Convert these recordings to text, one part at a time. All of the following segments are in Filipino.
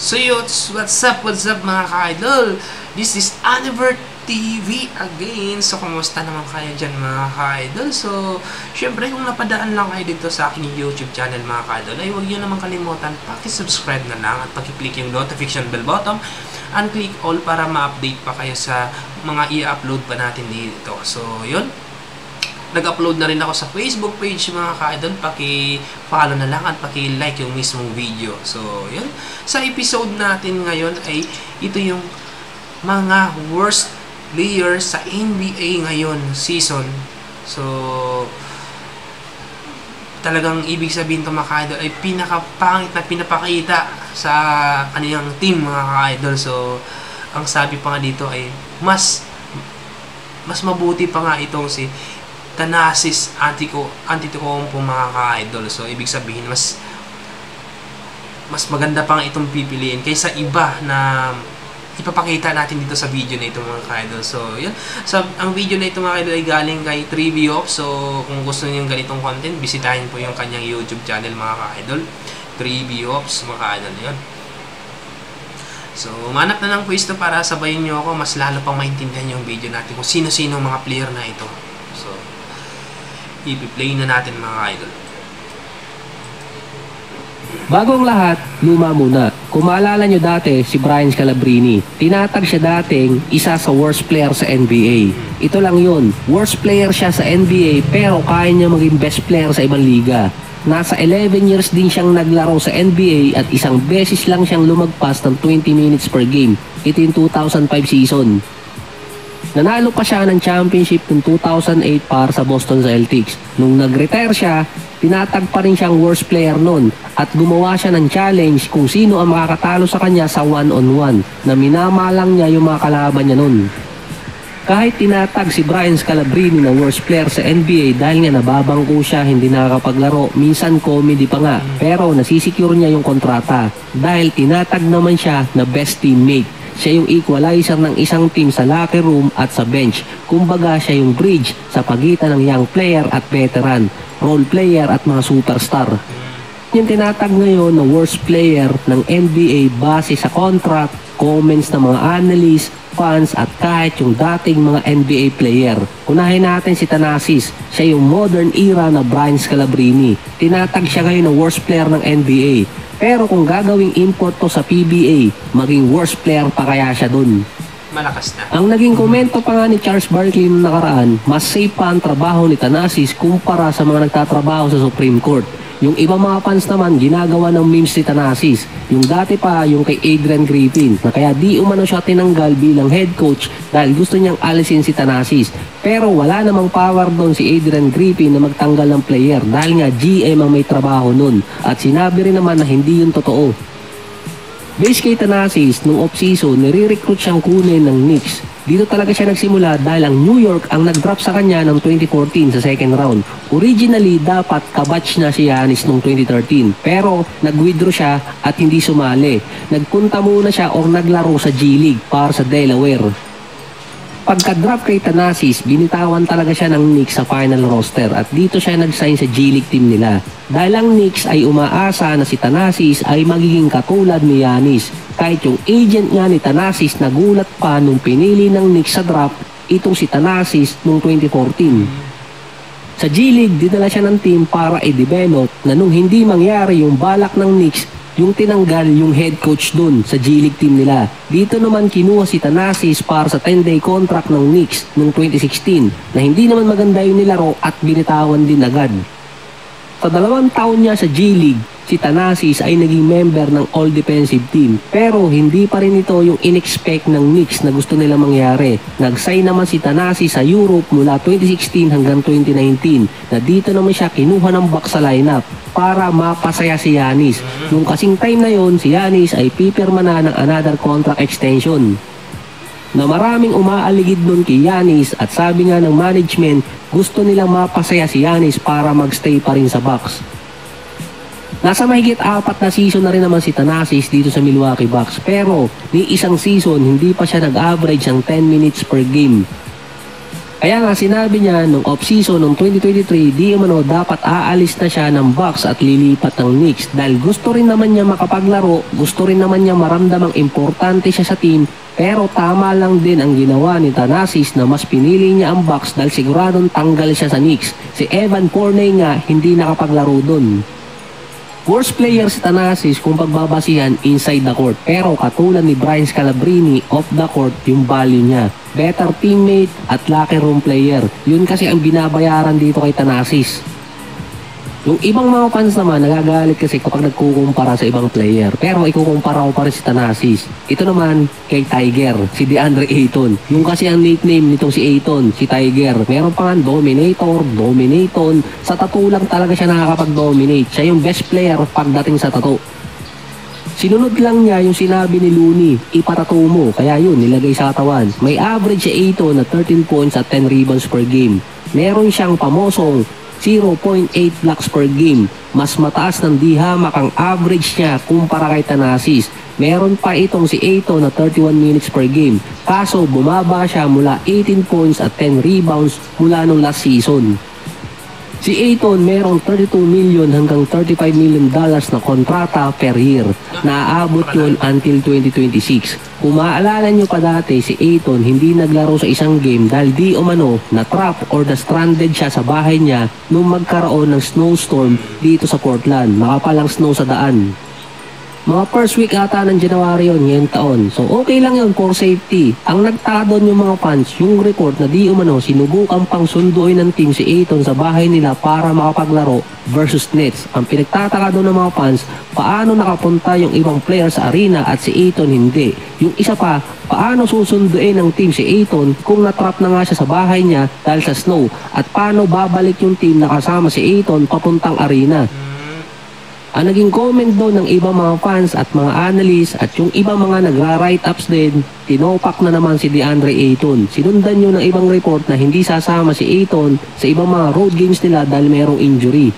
So what's up mga ka-idol? This is Aniver TV again. So kumusta naman kayo dyan mga ka-idol? So syempre kung napadaan lang kayo dito sa aking YouTube channel mga ka-idol, ay huwag nyo naman kalimutan paki-subscribe na lang at paki-click yung notification bell button and click all para ma-update pa kayo sa mga i-upload pa natin dito. So yun, nag-upload na rin ako sa Facebook page mga ka-idol. Paki-follow na lang at paki-like yung mismong video. So, yun. Sa episode natin ngayon ay ito yung mga worst players sa NBA ngayon season. So, talagang ibig sabihin ito mga ka-idol ay pinakapangit na pinapakita sa kaniyang team mga ka-idol. So, ang sabi pa nga dito ay mas mabuti pa nga itong si Thanasis Antetokounmpo mga ka-idol. So, ibig sabihin, mas maganda pang itong pipiliin kaysa iba na ipapakita natin dito sa video na ito mga ka-idol. So, yun. So, ang video na ito mga ka-idol ay galing kay Triviops. So, kung gusto niyo yung ganitong content, bisitahin po yung kanyang YouTube channel mga ka-idol. Triviops mga ka-idol. Yun. So, manap na ng pwesto para sabayin nyo ako. Mas lalo pang maintindihan yung video natin kung sino-sino mga player na ito. So, i-play na natin mga idol. Bago ang lahat, luma muna. Kung maalala nyo dati, si Brian Scalabrine, tinatag siya dating isa sa worst player sa NBA. Ito lang yun, worst player siya sa NBA pero kaya niya maging best player sa ibang liga. Nasa 11 years din siyang naglaro sa NBA at isang beses lang siyang lumagpas ng 20 minutes per game. Ito yung 2005 season. Nanalo pa siya ng championship noong 2008 para sa Boston Celtics. Nung nag-retire siya, tinatag pa rin siyang worst player nun at gumawa siya ng challenge kung sino ang makakatalo sa kanya sa one-on-one na minamalang niya yung mga kalaban niya nun. Kahit tinatag si Brian Scalabrine na worst player sa NBA dahil nga nababangko siya, hindi nakakapaglaro, minsan comedy pa nga, pero nasisecure niya yung kontrata dahil tinatag naman siya na best teammate. Siya yung equalizer ng isang team sa locker room at sa bench. Kumbaga siya yung bridge sa pagitan ng young player at veteran, role player at mga superstar. Yung tinatag ngayon na worst player ng NBA base sa contract, comments ng mga analyst, fans at kahit yung dating mga NBA player. Unahin natin si Thanasis. Siya yung modern era na Brian Scalabrine. Tinatag siya ngayon na worst player ng NBA. Pero kung gagawing import to sa PBA, maging worst player pa kaya siya dun. Malakas na. Ang naging komento pa nga ni Charles Barkley noong nakaraan, mas safe pa ang trabaho ni Thanasis kumpara sa mga nagtatrabaho sa Supreme Court. Yung iba mga fans naman, ginagawa ng memes ni Thanasis. Yung dati pa, yung kay Adrian Griffin, na kaya di umano siya tinanggal bilang head coach dahil gusto niyang alisin si Thanasis. Pero wala namang power doon si Adrian Griffin na magtanggal ng player dahil nga GM ang may trabaho nun. At sinabi rin naman na hindi yun totoo. Base kay Thanasis, nung off-season, nire-recruit siyang kunin ng Knicks. Dito talaga siya nagsimula dahil ang New York ang nag-drop sa kanya ng 2014 sa second round. Originally, dapat kabatch na si Giannis noong 2013. Pero nag-withdraw siya at hindi sumali. Nagpunta muna siya o naglaro sa G League para sa Delaware. Pagka-drop kay Thanasis, binitawan talaga siya ng Knicks sa final roster at dito siya nag-sign sa G League team nila. Dahil ang Knicks ay umaasa na si Thanasis ay magiging katulad ni Giannis. Kahit yung agent nga ni Thanasis nagulat pa nung pinili ng Knicks sa draft itong si Thanasis noong 2014. Sa G League, dinala siya ng team para i-develop na nung hindi mangyari yung balak ng Knicks, yung tinanggal yung head coach dun sa G League team nila. Dito naman kinuha si Thanasis para sa 10-day contract ng Knicks noong 2016 na hindi naman maganda yung nilaro at binitawan din agad. Sa 2 taon niya sa G League, si Thanasis ay naging member ng All-Defensive Team. Pero hindi pa rin ito yung in-expect ng Knicks na gusto nila mangyari. Nag-sign naman si Thanasis sa Europe mula 2016 hanggang 2019 na dito naman siya kinuha ng Bucks sa lineup para mapasaya si Giannis. Nung kasing time na yon, si Giannis ay pipirma na ng another contract extension. Na maraming umaaligid nun kay Giannis at sabi nga ng management, gusto nilang mapasaya si Giannis para magstay pa rin sa Bucks. Nasa mahigit 4 na season na rin naman si Thanasis dito sa Milwaukee Bucks pero ni isang season hindi pa siya nag-average ng 10 minutes per game. Kaya nga sinabi niya nung off-season ng 2023, di umano dapat aalis na siya ng Bucks at lilipat ng Knicks dahil gusto rin naman niya makapaglaro, gusto rin naman niya maramdamang importante siya sa team, pero tama lang din ang ginawa ni Thanasis na mas pinili niya ang Bucks dahil siguradong tanggal siya sa Knicks. Si Evan Fournier nga hindi nakapaglaro dun. Worst player si Thanasis kung pagbabasihan inside the court, pero katulad ni Brian Scalabrine off the court yung value niya. Better teammate at locker room player. Yun kasi ang binabayaran dito kay Thanasis. Yung ibang mga fans naman nagagalit kasi kapag nagkukumpara sa ibang player. Pero ikukumpara ko pa rin si Thanasis. Ito naman kay Tiger, si DeAndre Ayton. Yung kasi ang nickname nitong si Ayton, si Tiger. Meron pa nga Dominator, Dominaton. Sa tattoo lang talaga siya nakakapag-dominate. Siya yung best player pagdating sa tattoo. Sinunod lang niya yung sinabi ni Looney, ipatato mo. Kaya yun, nilagay sa katawan. May average si Ayton na 13 points at 10 rebounds per game. Meron siyang pamosong 0.8 blocks per game. Mas mataas ng di-hamak ang average niya kumpara kay Thanasis. Meron pa itong si Ayton na 31 minutes per game. Kaso bumaba siya mula 18 points at 10 rebounds mula nung last season. Si Ayton merong 32 million hanggang 35 million dollars na kontrata per year. Naaabot yun until 2026. Kung maaalala nyo pa dati, si Ayton hindi naglaro sa isang game dahil di umano na-trap or na-stranded siya sa bahay niya nung magkaroon ng snowstorm dito sa Portland. Makapalang snow sa daan. Mga first week ata ng January yun ngayong taon. So okay lang yun for safety. Ang nagtaka doon yung mga fans, yung report na di umano sinubukan pang sunduin ng team si Ayton sa bahay nila para makapaglaro versus Nets. Ang pinagtataka doon ng mga fans, paano nakapunta yung ibang players sa arena at si Ayton hindi. Yung isa pa, paano susunduin ng team si Ayton kung natrap na nga siya sa bahay niya dahil sa snow? At paano babalik yung team na kasama si Ayton papuntang arena? Ang naging comment doon ng ibang mga fans at mga analysts at yung ibang mga nagra-write-ups din, tinopak na naman si DeAndre Ayton. Sinundan nyo ng ibang report na hindi sasama si Ayton sa ibang mga road games nila dahil mayroong injury.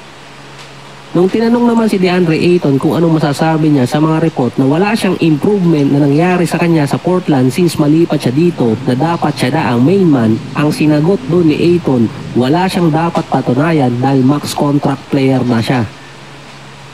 Nung tinanong naman si DeAndre Ayton kung anong masasabi niya sa mga report na wala siyang improvement na nangyari sa kanya sa Portland since malipat siya dito na dapat siya na ang main man, ang sinagot doon ni Ayton, wala siyang dapat patunayan dahil max contract player na siya.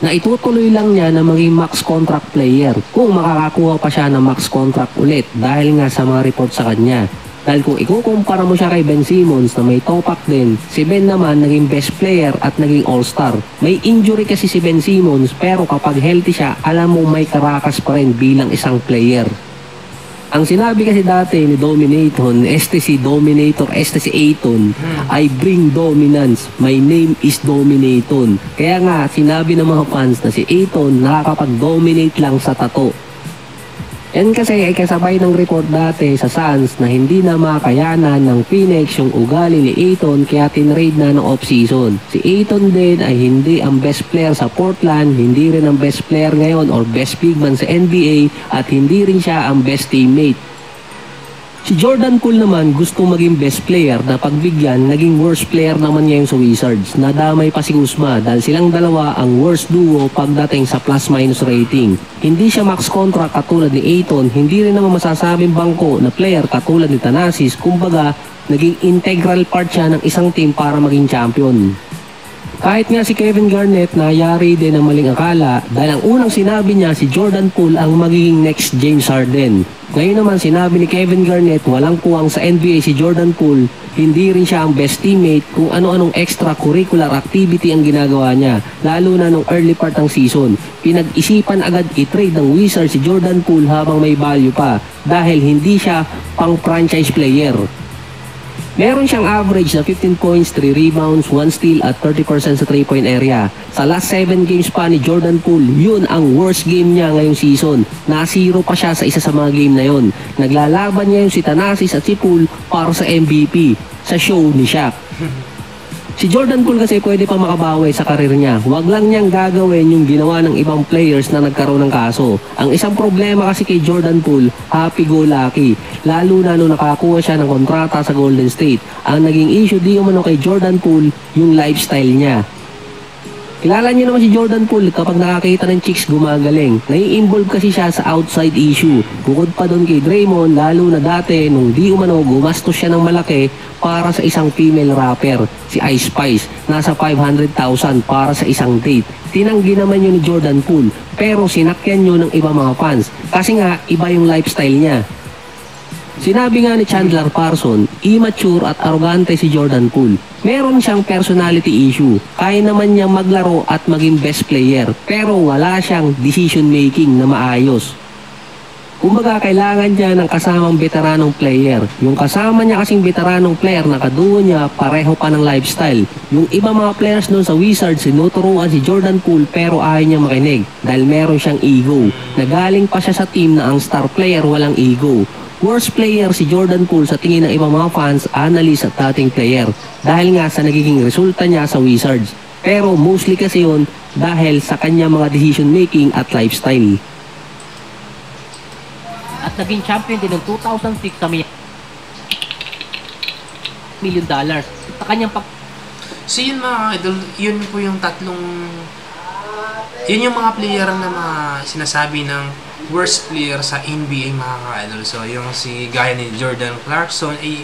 Na itutuloy lang niya na maging max contract player kung makakakuha pa siya ng max contract ulit dahil nga sa mga report sa kanya. Dahil kung ikukumpara mo siya kay Ben Simmons na may topak din, si Ben naman naging best player at naging all-star. May injury kasi si Ben Simmons pero kapag healthy siya, alam mo may karakas pa rin bilang isang player. Ang sinabi kasi dati ni Dominaton, este si Dominator, este si Ayton, I bring dominance, my name is Dominaton. Kaya nga, sinabi ng mga fans na si Ayton nakakapag-dominate lang sa tato. Yan kasi ay kasabay ng report dati sa Suns na hindi na makayanan ng Phoenix yung ugali ni Ayton kaya tinrade na ng off-season. Si Ayton din ay hindi ang best player sa Portland, hindi rin ang best player ngayon or best big man sa NBA at hindi rin siya ang best teammate. Si Jordan Poole naman gusto maging best player na pagbigyan, naging worst player naman ngayon sa Wizards. Nadamay pa si Kuzma dahil silang dalawa ang worst duo pagdating sa plus-minus rating. Hindi siya max contract katulad ni Ayton, hindi rin naman masasabing bangko na player katulad ni Thanasis, kumbaga naging integral part siya ng isang team para maging champion. Kahit nga si Kevin Garnett nayari din ng maling akala dahil ang unang sinabi niya si Jordan Poole ang magiging next James Harden. Ngayon naman sinabi ni Kevin Garnett walang puwang sa NBA si Jordan Poole, hindi rin siya ang best teammate kung ano-anong extracurricular activity ang ginagawa niya, lalo na nung early part ng season. Pinag-isipan agad i-trade ng Wizards si Jordan Poole habang may value pa dahil hindi siya pang franchise player. Meron siyang average na 15 points, 3 rebounds, 1 steal at 30% sa 3-point area. Sa last 7 games pa ni Jordan Poole, yun ang worst game niya ngayong season. Na-0 pa siya sa isa sa mga game na yun. Naglalaban niya yung si Thanasis at si Poole para sa MVP sa show ni Shaq. Si Jordan Poole kasi pwede pa makabawi sa karir niya. Huwag lang niyang gagawin yung ginawa ng ibang players na nagkaroon ng kaso. Ang isang problema kasi kay Jordan Poole, happy-go-lucky. Lalo na nung nakakuha siya ng kontrata sa Golden State. Ang naging issue di umano kay Jordan Poole, yung lifestyle niya. Kilala niyo naman si Jordan Poole kapag nakakita ng chicks gumagaling. Nai-involve kasi siya sa outside issue. Bukod pa doon kay Draymond, lalo na dati nung di umano gumastos siya ng malaki para sa isang female rapper, si Ice Spice. Nasa 500,000 para sa isang date. Tinanggi naman yun ni Jordan Poole, pero sinakyan yun ng iba mga fans. Kasi nga, iba yung lifestyle niya. Sinabi nga ni Chandler Parson, immature at arrogante si Jordan Poole. Meron siyang personality issue. Kaya naman niyang maglaro at maging best player. Pero wala siyang decision making na maayos. Kumbaga kailangan niya ng kasamang veteranong player. Yung kasama niya kasing veteranong player na kaduo niya pareho pa ng lifestyle. Yung iba mga players doon sa Wizards sinuturuan si Jordan Poole pero ayaw niya makinig dahil meron siyang ego. Nagaling pa siya sa team na ang star player walang ego. Worst player si Jordan Poole sa tingin ng ibang mga fans, analyst at dating player dahil nga sa nagiging resulta niya sa Wizards. Pero mostly kasi yun dahil sa kanya mga decision making at lifestyle. At naging champion din noong 2006 sa $1 million. Sa kanyang So yun mga idol, yun po yung yun yung mga player na sinasabi ng worst player sa NBA mga ka-idol. So yung gaya ni Jordan Clarkson ay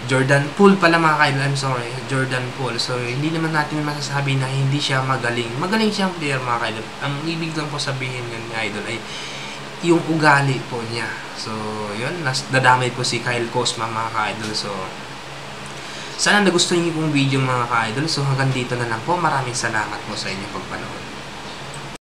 Jordan Poole pala mga ka-idol, I'm sorry, Jordan Poole. So hindi naman natin masasabi na hindi siya magaling. Magaling siyang player mga ka-idol. Ang ibig lang po sabihin ng idol ay yung ugali po niya. So yun, nadamay po si Kyle Kuzma mga ka-idol. So sana nagustuhan niyo pong video mga ka-idol. So hanggang dito na lang po. Maraming salamat po sa inyong pagpanood.